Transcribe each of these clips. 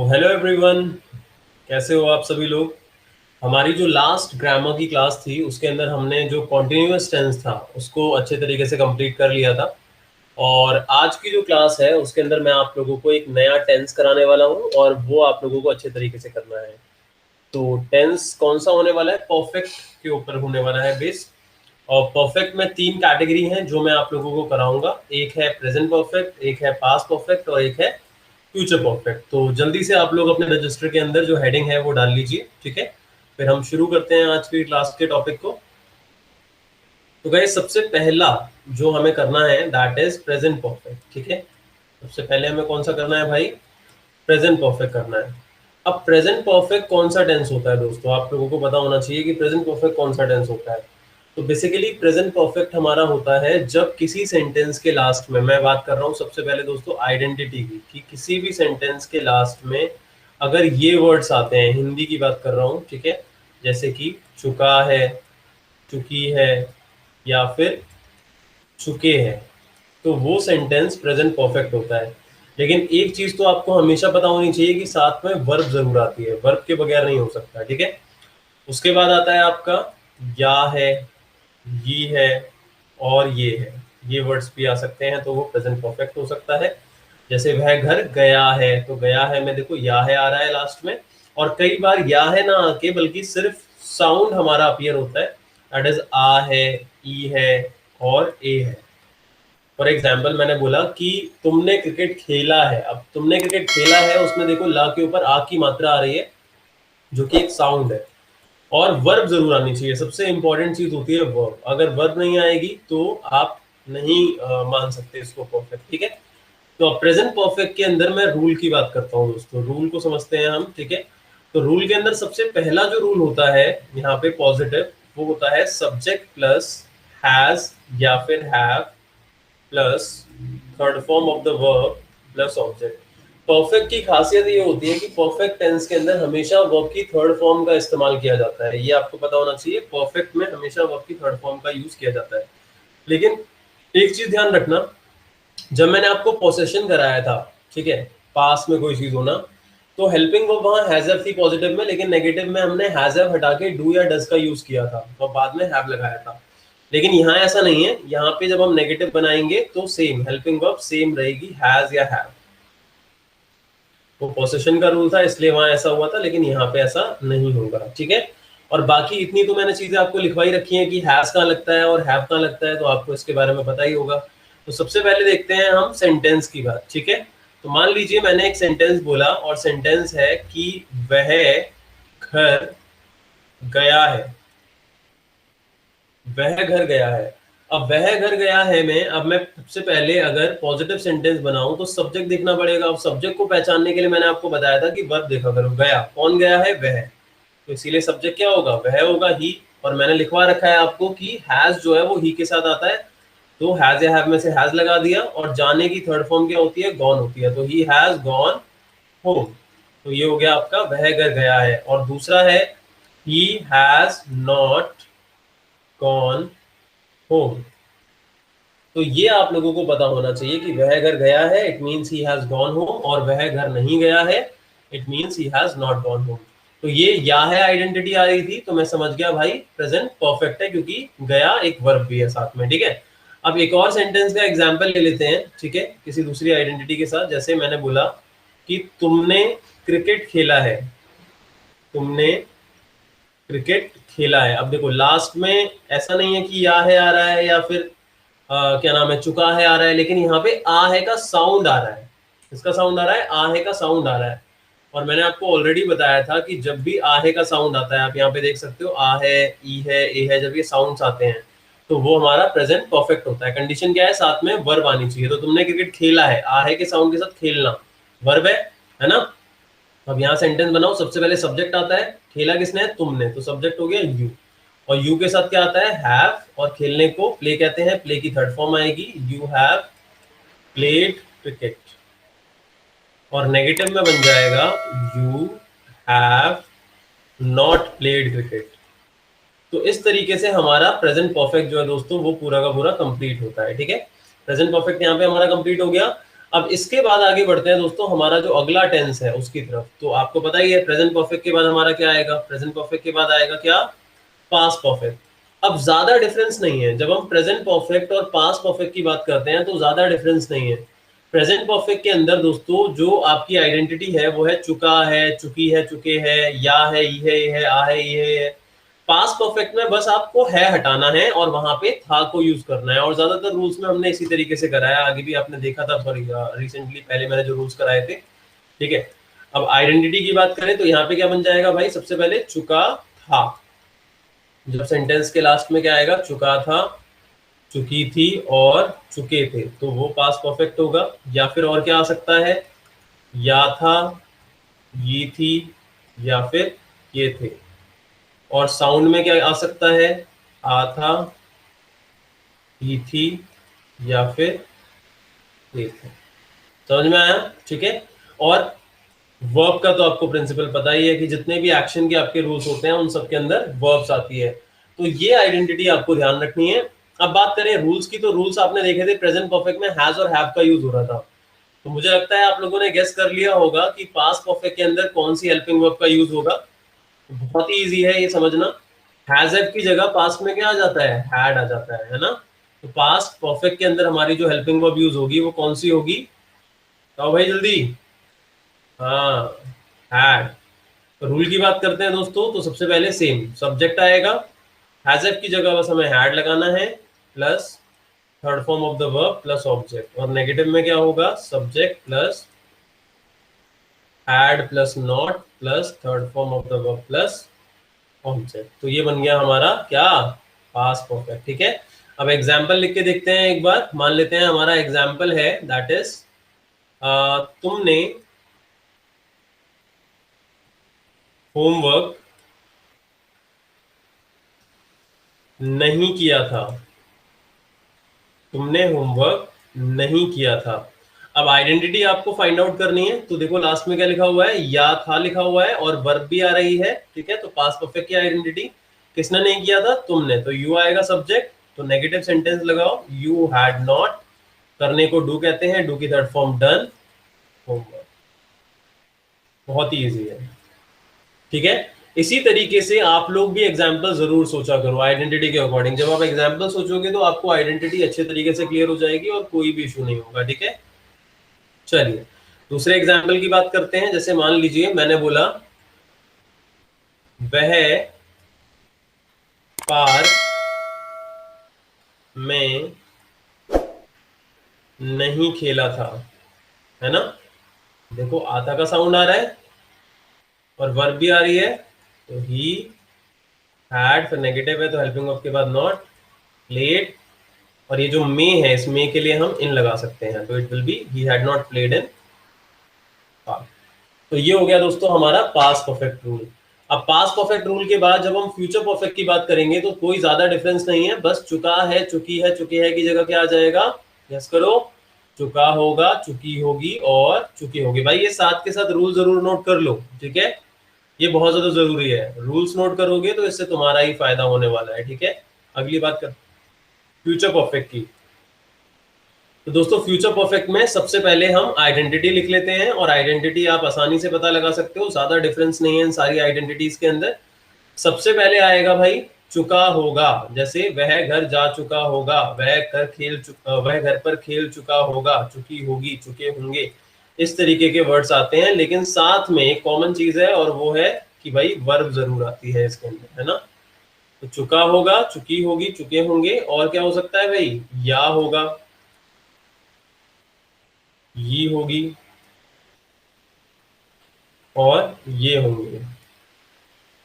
Hello everyone, कैसे हो आप सभी लोग। हमारी जो लास्ट ग्रामर की क्लास थी उसके अंदर हमने जो कॉन्टिन्यूअस टेंस था उसको अच्छे तरीके से कंप्लीट कर लिया था। और आज की जो क्लास है उसके अंदर मैं आप लोगों को एक नया टेंस कराने वाला हूँ और वो आप लोगों को अच्छे तरीके से करना है। तो टेंस कौन सा होने वाला है, परफेक्ट के ऊपर होने वाला है बेस। और परफेक्ट में तीन कैटेगरी हैं जो मैं आप लोगों को कराऊंगा। एक है प्रेजेंट परफेक्ट, एक है पास्ट परफेक्ट और एक है फ्यूचर परफेक्ट। तो जल्दी से आप लोग अपने रजिस्टर के अंदर जो हेडिंग है वो डाल लीजिए, ठीक है। फिर हम शुरू करते हैं आज की क्लास के टॉपिक को। तो गाइस सबसे पहला जो हमें करना है दैट इज प्रेजेंट परफेक्ट, ठीक है। सबसे पहले हमें कौन सा करना है भाई, प्रेजेंट परफेक्ट करना है। अब प्रेजेंट परफेक्ट कौन सा टेंस होता है दोस्तों, आप लोगों को पता होना चाहिए कि प्रेजेंट परफेक्ट कौन सा टेंस होता है। तो बेसिकली प्रेजेंट परफेक्ट हमारा होता है जब किसी सेंटेंस के लास्ट में, मैं बात कर रहा हूँ सबसे पहले दोस्तों आइडेंटिटी की, कि किसी भी सेंटेंस के लास्ट में अगर ये वर्ड्स आते हैं, हिंदी की बात कर रहा हूँ, ठीक है, जैसे कि चुका है, चुकी है या फिर चुके हैं, तो वो सेंटेंस प्रेजेंट परफेक्ट होता है। लेकिन एक चीज तो आपको हमेशा पता होनी चाहिए कि साथ में वर्ब जरूर आती है, वर्ब के बगैर नहीं हो सकता, ठीक है। उसके बाद आता है आपका या है, ये है और ये है, ये वर्ड्स भी आ सकते हैं तो वो प्रेजेंट परफेक्ट हो सकता है। जैसे वह घर गया है, तो गया है में देखो या है आ रहा है लास्ट में। और कई बार या है ना आके बल्कि सिर्फ साउंड हमारा अपीयर होता है, दैट इज आ है, ई है और ए है। फॉर एग्जाम्पल मैंने बोला कि तुमने क्रिकेट खेला है, अब तुमने क्रिकेट खेला है उसमें देखो ला के ऊपर आ की मात्रा आ रही है जो कि एक साउंड है। और वर्ब जरूर आनी चाहिए, सबसे इंपॉर्टेंट चीज होती है वर्ब। अगर वर्ब नहीं आएगी तो आप नहीं मान सकते इसको परफेक्ट, ठीक है। तो अब प्रेजेंट परफेक्ट के अंदर मैं रूल की बात करता हूँ दोस्तों, रूल को समझते हैं हम, ठीक है। तो रूल के अंदर सबसे पहला जो रूल होता है यहाँ पे पॉजिटिव, वो होता है सब्जेक्ट प्लस हैज या फिर have plus third form of the verb plus object. Perfect की खासियत ये होती है कि परफेक्ट टेंस के अंदर हमेशा वर्ब की थर्ड फॉर्म का इस्तेमाल किया जाता है, ये आपको पता होना चाहिए। परफेक्ट में हमेशा वर्ब की थर्ड फॉर्म का यूज किया जाता है। लेकिन एक चीज ध्यान रखना, जब मैंने आपको पोसेशन कराया था, ठीक है, पास में कोई चीज होना, तो हेल्पिंग वर्ब वहां हैजर थी पॉजिटिव में, लेकिन नेगेटिव में हमने हैजर हटा के डू या डज का यूज किया था और बाद में हैव लगाया था। लेकिन यहाँ ऐसा नहीं है, यहाँ पे जब हम नेगेटिव बनाएंगे तो सेम हेल्पिंग वर्ब सेम रहेगी, हैज या हैव। वो पोसेशन का रूल था इसलिए वहां ऐसा हुआ था, लेकिन यहाँ पे ऐसा नहीं होगा, ठीक है। और बाकी इतनी तो मैंने चीजें आपको लिखवाई रखी हैं कि हैज कहाँ लगता है और हैव कहाँ लगता है, तो आपको इसके बारे में पता ही होगा। तो सबसे पहले देखते हैं हम सेंटेंस की बात, ठीक है। तो मान लीजिए मैंने एक सेंटेंस बोला और सेंटेंस है कि वह घर गया है, वह घर गया है। अब वह घर गया है में अब मैं सबसे पहले अगर पॉजिटिव सेंटेंस बनाऊं तो सब्जेक्ट देखना पड़ेगा। अब सब्जेक्ट को पहचानने के लिए मैंने आपको बताया था कि वर्ब देखा करो, गया कौन गया है, वह। तो इसीलिए सब्जेक्ट क्या होगा, वह होगा, ही। और मैंने लिखवा रखा है आपको कि हैज जो है वो ही के साथ आता है, तो हैज या हैव में से हैज लगा दिया। और जाने की थर्ड फॉर्म क्या होती है, गॉन होती है, तो ही हैज गॉन होम। तो ये हो गया आपका वह घर गया है। और दूसरा है he has not gone home. तो ये आप लोगों को पता होना चाहिए कि वह घर गया है it means he has gone home, और वह घर नहीं गया है it means he has not gone home. तो ये या है आइडेंटिटी आ रही थी तो मैं समझ गया भाई प्रेजेंट परफेक्ट है, क्योंकि गया एक वर्ब भी है साथ में, ठीक है। अब एक और सेंटेंस का एग्जांपल ले लेते हैं, ठीक है, किसी दूसरी आइडेंटिटी के साथ। जैसे मैंने बोला कि तुमने क्रिकेट खेला है, तुमने क्रिकेट खेला है। अब देखो लास्ट में ऐसा नहीं है कि या है आ रहा है या फिर क्या नाम है चुका है आ रहा है, लेकिन यहाँ पे आ है का साउंड आ रहा है। इसका साउंड आ रहा है, आ है का साउंड आ रहा है। और मैंने आपको ऑलरेडी बताया था कि जब भी आ है का साउंड आता है, आप यहाँ पे देख सकते हो आ है, ई है, ए है, जब ये साउंड्स आते हैं तो वो हमारा प्रेजेंट परफेक्ट होता है। कंडीशन क्या है, साथ में वर्ब आनी चाहिए। तो तुमने क्रिकेट खेला है, आ है के साउंड के साथ खेलना वर्ब है ना। अब यहाँ सेंटेंस बनाओ, सबसे पहले सब्जेक्ट आता है, खेला किसने है, तुमने, तो सब्जेक्ट हो गया यू। और यू के साथ क्या आता है, हैव। और खेलने को प्ले कहते हैं, प्ले की थर्ड फॉर्म आएगी, यू हैव प्लेड क्रिकेट। और नेगेटिव में बन जाएगा you have not played cricket. तो इस तरीके से हमारा प्रेजेंट परफेक्ट जो है दोस्तों वो पूरा का पूरा कंप्लीट होता है, ठीक है। प्रेजेंट परफेक्ट यहाँ पे हमारा कंप्लीट हो गया। अब इसके बाद आगे बढ़ते हैं दोस्तों, हमारा जो अगला टेंस है उसकी तरफ। तो आपको पता ही है प्रेजेंट परफेक्ट के बाद हमारा क्या आएगा, प्रेजेंट परफेक्ट के बाद आएगा क्या, पास्ट परफेक्ट। अब ज्यादा डिफरेंस नहीं है, जब हम प्रेजेंट परफेक्ट और पास्ट परफेक्ट की बात करते हैं तो ज्यादा डिफरेंस नहीं है। प्रेजेंट परफेक्ट के अंदर दोस्तों जो आपकी आइडेंटिटी है वो है चुका है, चुकी है, चुके है, या है, ये है, आ है, ये है। पास्ट परफेक्ट में बस आपको है हटाना है और वहां पे था को यूज करना है, और ज्यादातर रूल्स में हमने इसी तरीके से कराया, आगे भी आपने देखा था, सॉरी रिसेंटली पहले मैंने जो रूल्स कराए थे। ठीक है, अब आइडेंटिटी की बात करें तो यहाँ पे क्या बन जाएगा भाई, सबसे पहले चुका था। जब सेंटेंस के लास्ट में क्या आएगा, चुका था, चुकी थी और चुके थे, तो वो पास्ट परफेक्ट होगा। या फिर और क्या आ सकता है, या था, ये थी, या फिर ये थे। और साउंड में क्या आ सकता है, आ था, ही थी, या फिर ये थे। समझ में आया, ठीक है। और वर्ब का तो आपको प्रिंसिपल पता ही है कि जितने भी एक्शन के आपके रूल्स होते हैं उन सब के अंदर वर्ब्स आती है। तो ये आइडेंटिटी आपको ध्यान रखनी है। अब बात करें रूल्स की, तो रूल्स आपने देखे थे प्रेजेंट परफेक्ट में हैज और हैव का यूज हो रहा था। तो मुझे लगता है आप लोगों ने गेस कर लिया होगा कि पास्ट परफेक्ट के अंदर कौन सी हेल्पिंग वर्ब का यूज होगा। बहुत ही इजी है ये समझना। हैज हैव की जगह पास्ट में क्या आ जाता है, हैड आ जाता है ना। तो पास्ट परफेक्ट के अंदर हमारी जो हेल्पिंग वर्ब यूज होगी वो कौन सी होगी, तो भाई जल्दी, हाँ, हैड। तो रूल की बात करते हैं दोस्तों, तो सबसे पहले सेम सब्जेक्ट आएगा, हैज हैव की जगह बस हमें हैड लगाना है, plus third form of the verb plus object. और नेगेटिव में क्या होगा, subject plus had plus not plus third form of the verb plus object. तो ये बन गया हमारा क्या, पास्ट परफेक्ट। ठीक है, अब एग्जाम्पल लिख के देखते हैं एक बार। मान लेते हैं हमारा एग्जाम्पल है दैट इज तुमने होमवर्क नहीं किया था, तुमने होमवर्क नहीं किया था। अब आइडेंटिटी आपको फाइंड आउट करनी है, तो देखो लास्ट में क्या लिखा हुआ है, या था लिखा हुआ है और वर्ब भी आ रही है। ठीक है, तो पास्ट परफेक्ट की आइडेंटिटी किसने नहीं किया था, तुमने, तो यू आएगा सब्जेक्ट। तो नेगेटिव सेंटेंस लगाओ, यू हैड नॉट, करने को डू कहते हैं, डू की थर्ड फॉर्म डन, होमवर्क। बहुत ही इजी है। ठीक है, इसी तरीके से आप लोग भी एग्जाम्पल जरूर सोचा करो आइडेंटिटी के अकॉर्डिंग। जब आप एग्जाम्पल सोचोगे तो आपको आइडेंटिटी अच्छे तरीके से क्लियर हो जाएगी और कोई भी इशू नहीं होगा। ठीक है, चलिए दूसरे एग्जाम्पल की बात करते हैं। जैसे मान लीजिए मैंने बोला वह पार्क में नहीं खेला था, है ना। देखो आता का साउंड आ रहा है और वर्ब भी आ रही है, तो ही हैड, फिर नेगेटिव है तो हेल्पिंग वर्ब के बाद नॉट, प्लेड, और ये जो मे है इस मे के लिए हम इन लगा सकते हैं, तो it will be he had not played in park. तो ये हो गया दोस्तों हमारा पास्ट परफेक्ट रूल। अब पास्ट परफेक्ट रूल के बाद जब हम फ्यूचर परफेक्ट की बात करेंगे तो कोई ज्यादा डिफरेंस नहीं है, बस चुका है, चुकी है, चुके है की जगह क्या आ जाएगा, यस करो, चुका होगा, चुकी होगी और चुकी होगी। भाई ये साथ के साथ रूल जरूर नोट कर लो, ठीक है, ये बहुत ज्यादा जरूरी है। रूल्स नोट करोगे तो इससे तुम्हारा ही फायदा होने वाला है। ठीक है, अगली बात कर फ्यूचर परफेक्ट की। तो दोस्तों फ्यूचर परफेक्ट में सबसे पहले हम आइडेंटिटी लिख लेते हैं, और आइडेंटिटी आप आसानी से पता लगा सकते हो, ज्यादा डिफरेंस नहीं है इन सारी आइडेंटिटीज के अंदर। सबसे पहले आएगा भाई चुका होगा, जैसे वह घर जा चुका होगा, वह घर पर खेल चुका होगा, चुकी होगी, चुके होंगे, इस तरीके के वर्ड्स आते हैं। लेकिन साथ में एक कॉमन चीज है और वो है कि भाई वर्ब जरूर आती है इसके अंदर, है ना। तो चुका होगा, चुकी होगी, चुके होंगे, और क्या हो सकता है भाई, या होगा, ये होगी और ये होंगे।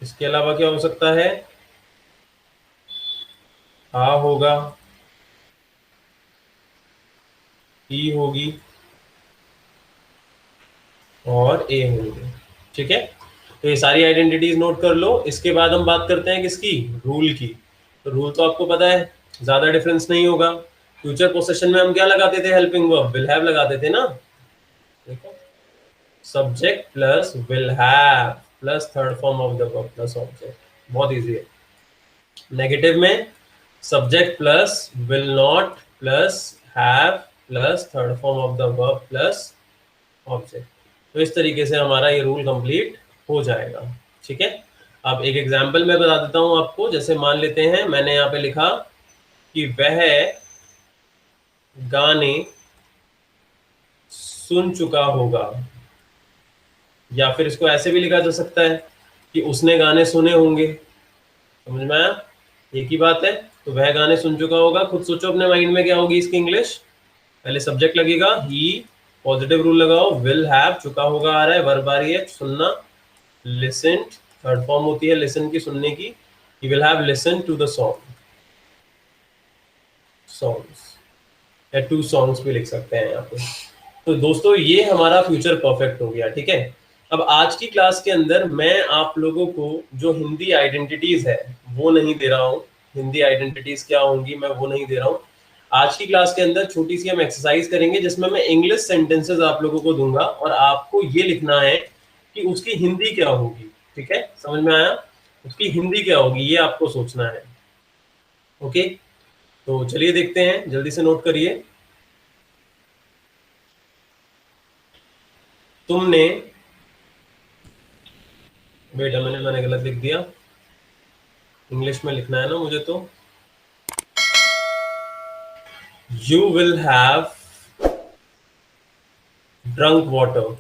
इसके अलावा क्या हो सकता है, आ होगा, ई होगी और ए होंगे। ठीक है, तो ये सारी आइडेंटिटीज नोट कर लो। इसके बाद हम बात करते हैं किसकी, रूल की। तो रूल तो आपको पता है, ज्यादा डिफरेंस नहीं होगा। फ्यूचर पोसेशन में हम क्या लगाते थे, हेल्पिंग वर्ब विल हैव लगाते थे ना। देखो subject plus will have plus third form of the verb plus object, बहुत इजी है। नेगेटिव में subject plus will not plus have plus third form of the verb plus object. तो इस तरीके से हमारा ये रूल कंप्लीट हो जाएगा। ठीक है, अब एक एग्जांपल मैं बता देता हूं आपको। जैसे मान लेते हैं मैंने यहाँ पे लिखा कि वह गाने सुन चुका होगा, या फिर इसको ऐसे भी लिखा जा सकता है कि उसने गाने सुने होंगे। समझ में आया? एक ही बात है। तो वह गाने सुन चुका होगा, खुद सोचो अपने माइंड में क्या होगी इसकी इंग्लिश। पहले सब्जेक्ट लगेगा ही, पॉजिटिव रूल लगाओ, विल हैव, चुका होगा आ रहा है, वर्ब आ रही है सुनना, लिसन थर्ड फॉर्म होती है लिसन की, सुनने की। He will have listen to the songs, या टू सॉन्ग्स भी लिख सकते हैं यहाँ पे। तो दोस्तों ये हमारा फ्यूचर परफेक्ट हो गया। ठीक है, अब आज की क्लास के अंदर मैं आप लोगों को जो हिंदी आइडेंटिटीज है वो नहीं दे रहा हूँ। हिंदी आइडेंटिटीज क्या होंगी मैं वो नहीं दे रहा हूँ। आज की क्लास के अंदर छोटी सी हम एक्सरसाइज करेंगे जिसमें मैं इंग्लिश सेंटेंसेस आप लोगों को दूंगा और आपको ये लिखना है कि उसकी हिंदी क्या होगी। ठीक है, समझ में आया? उसकी हिंदी क्या होगी ये आपको सोचना है। ओके, तो चलिए देखते हैं, जल्दी से नोट करिए। तुमने, बेटा मैंने गलत लिख दिया, इंग्लिश में लिखना है ना मुझे। तो you will have drunk water,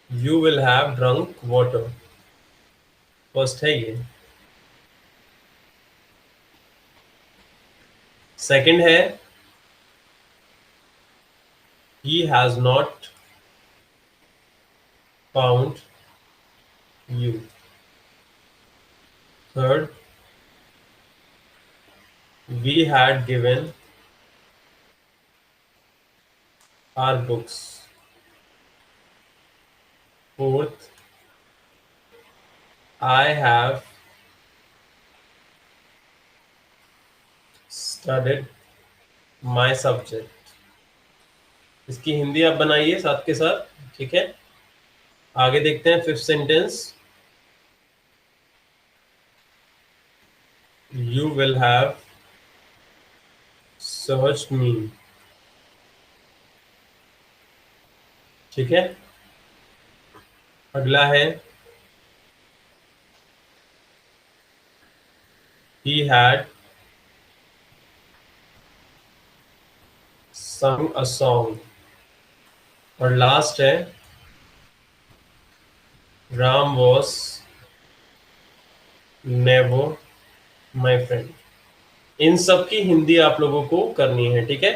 you will have drunk water, first है ये। सेकंड है he has not found you. Third, we had given our books. Fourth, I have studied my subject. इसकी हिंदी आप बनाइए साथ के साथ। ठीक है, आगे देखते हैं fifth sentence. You will have searched me. ठीक है, अगला है he had sung a song। और लास्ट है Ram was never my friend। इन सब की हिंदी आप लोगों को करनी है। ठीक है,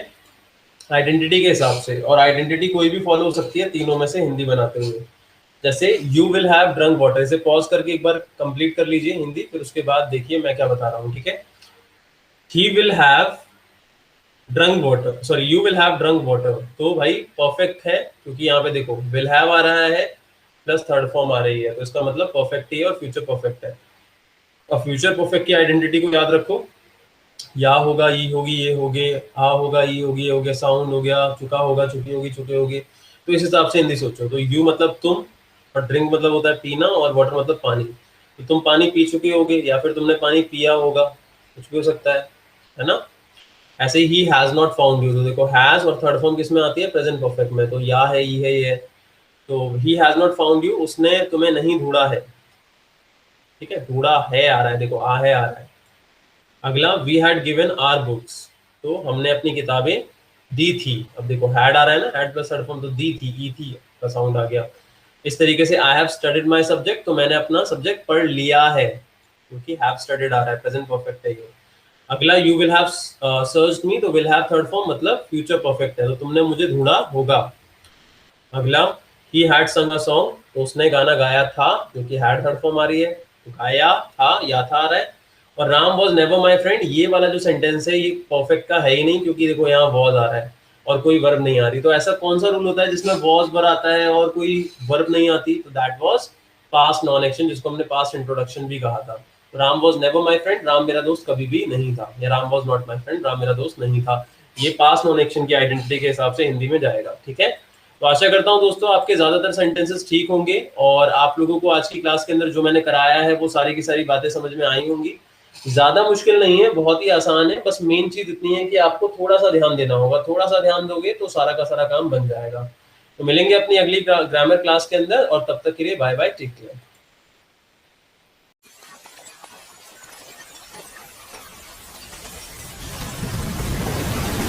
आइडेंटिटी के हिसाब से, और आइडेंटिटी कोई भी फॉलो हो सकती है तीनों में से हिंदी बनाते हुए। जैसे you will have drunk water, इसे पॉज करके एक बार कंप्लीट कर लीजिए हिंदी, फिर उसके बाद देखिए मैं क्या बता रहा हूँ। ठीक है, ही will have drunk water, sorry you will have drunk water, तो भाई परफेक्ट है क्योंकि यहाँ पे देखो विल हैव आ रहा है प्लस थर्ड फॉर्म आ रही है, तो इसका मतलब परफेक्ट ही है और फ्यूचर परफेक्ट है। और फ्यूचर परफेक्ट की आइडेंटिटी को याद रखो, या होगा ई होगी ये होगे, आ होगा ई होगी ये हो गया, साउंड हो गया, चुका होगा चुकी होगी चुके होगे। तो इस हिसाब से हिंदी सोचो। तो यू मतलब तुम, और ड्रिंक मतलब होता है पीना, और वाटर मतलब पानी। तो तुम पानी पी चुके होगे या फिर तुमने पानी पिया होगा, कुछ भी हो सकता है ना। ऐसे ही हैज नॉट फाउंड यू, तो देखो हैज और थर्ड फॉर्म किस में आती है, प्रेजेंट परफेक्ट में। तो या है, ई है, ये है। तो ही हैज नॉट फाउंड यू, उसने तुम्हें नहीं ढूंढा है। ठीक है, ढूंढा है आ रहा है, देखो आ है आ रहा है। अगला we had given our books, तो हमने अपनी किताबें दी थी। अब देखो हैड आ रहा है ना, हैड प्लस थर्ड फॉर्म, तो दी थी, ई थी का साउंड आ गया। इस तरीके से आई हैव स्टडीड माई सब्जेक्ट, तो मैंने अपना सब्जेक्ट पढ़ लिया है, क्योंकि हैव स्टडीड आ रहा है, प्रेजेंट परफेक्ट है ये। अगला यू विल हैव सर्च्ड मी, तो विल हैव थर्ड फॉर्म मतलब फ्यूचर परफेक्ट है, तो तुमने मुझे ढूंढा होगा। अगला ही हैड संग अ सॉन्ग, तो उसने गाना गाया था, क्योंकि हैड थर्ड फॉर्म आ रही है, तो गाया था, या था आ रहा है। और Ram was never my friend, ये वाला जो सेंटेंस है ये परफेक्ट का है ही नहीं, क्योंकि देखो यहाँ वॉज आ रहा है और कोई वर्ब नहीं आ रही। तो ऐसा कौन सा रूल होता है जिसमें वॉज वर आता है और कोई वर्ब नहीं आती? तो that was past non action, जिसको हमने पास्ट इंट्रोडक्शन भी कहा था। Ram was never my friend, Ram मेरा दोस्त कभी भी नहीं था, या Ram was not my friend, Ram मेरा दोस्त नहीं था। ये पास्ट नॉन एक्शन की आइडेंटिटी के हिसाब से हिंदी में जाएगा। ठीक है, तो आशा करता हूं दोस्तों आपके ज्यादातर सेंटेंसेस ठीक होंगे और आप लोगों को आज की क्लास के अंदर जो मैंने कराया है वो सारी की सारी बातें समझ में आई होंगी। ज़्यादा मुश्किल नहीं है, बहुत ही आसान है, बस मेन चीज़ इतनी है कि आपको थोड़ा-सा ध्यान देना होगा, थोड़ा-सा ध्यान दोगे तो सारा का सारा काम बन जाएगा। तो मिलेंगे अपनी अगली ग्रामर क्लास के अंदर और तब तक के लिए बाय-बाय, टेक केयर।